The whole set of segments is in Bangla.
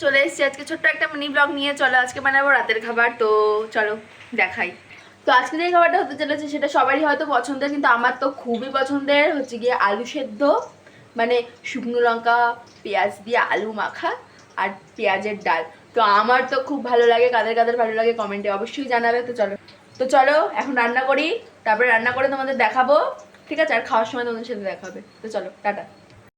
চলে এসেছি আজকে ছোট্ট একটা মিনি ব্লগ নিয়ে। চলো আজকে বানাবো রাতের খাবার, তো চলো দেখাই। তো আজকে যে খাবারটা হতে চলেছে সেটা সবারই হয়তো পছন্দের, কিন্তু আমার তো খুবই পছন্দের, হচ্ছে গিয়ে আলু সেদ্ধ, মানে শুকনো লঙ্কা পেঁয়াজ দিয়ে আলু মাখা আর পেঁয়াজের ডাল। তো আমার তো খুব ভালো লাগে, কাদের কাদের ভালো লাগে কমেন্টে অবশ্যই জানাবে। তো চলো এখন রান্না করি, তারপরে রান্না করে তোমাদের দেখাবো, ঠিক আছে? আর খাওয়ার সময় তোমাদের সাথে দেখা হবে। তো চলো টাটা।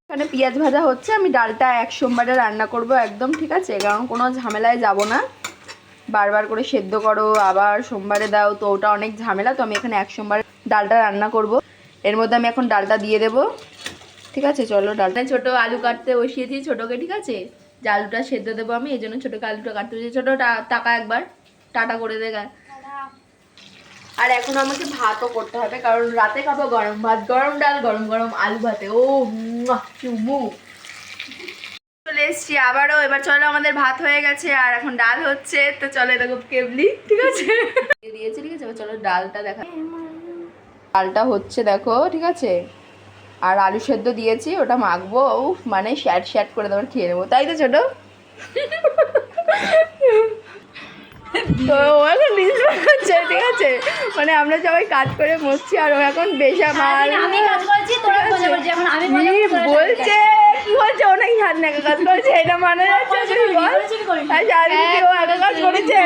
এখানে পেঁয়াজ ভাজা হচ্ছে, আমি ডালটা এক সোমবারে রান্না করব একদম, ঠিক আছে? কারণ কোনো ঝামেলায় যাব না, বারবার করে সেদ্ধ করো আবার সোমবারে দাও, তো ওটা অনেক ঝামেলা। তো আমি এখানে এক সোমবারে ডালটা রান্না করব। এর মধ্যে আমি এখন ডালটা দিয়ে দেব, ঠিক আছে? চলো ডালটা ছোটো আলু কাটতে বসিয়েছি ছোটোকে, ঠিক আছে? যে আলুটা সেদ্ধ দেবো আমি, এই জন্য ছোটোকে আলুটা কাটতে বসিয়েছি। ছোটো টাকা একবার টাটা করে দে গা। আর এখন আমাকে ভাতও করতে হবে, কারণ রাতে খাবো গরম ভাত, গরম ডাল, গরম গরম আলু ভাতে। ও চুমু চলে এসছি আবারও। এবার চলো আমাদের ভাত হয়ে গেছে আর এখন ডাল হচ্ছে। তো চলো দেখো কেবলি, ঠিক আছে? দিয়েছি, ঠিক আছে? এবার চলো ডালটা দেখা। ডালটা হচ্ছে দেখো, ঠিক আছে? আর আলু সেদ্ধ দিয়েছি, ওটা মাখবো। উফ, মানে শ্যাট শ্যাট করে তোমার খেয়ে নেবো, তাই তো ছোটো? তো ও এখন রিলস বানাচ্ছে, ঠিক আছে? মানে আমরা সবাই কাজ করে মরছি আর ও এখন বেসামাল বলছে। কি বলছে? ও নাকি হাত নাকা কাজ করেছে, এটা মানে যাচ্ছে ও একা কাজ করেছে,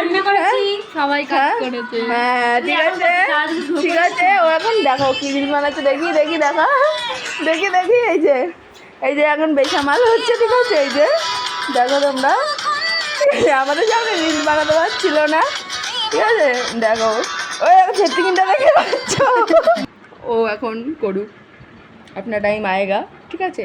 সবাই কাজ করেছে। হ্যাঁ ঠিক আছে, ঠিক আছে। ও এখন দেখো কি রিল বানাচ্ছে, দেখি দেখি দেখা, দেখি দেখি। এই যে এখন বেসামাল হচ্ছে, ঠিক আছে? এই যে দেখো তোমরা, আমাদের সামনে রিল বানাতে পারছিল না, ঠিক আছে? দেখো ওই সেটিংটা দেখে পাচ্ছ। ও এখন করুক, আপনার টাইম আয়েগা, ঠিক আছে?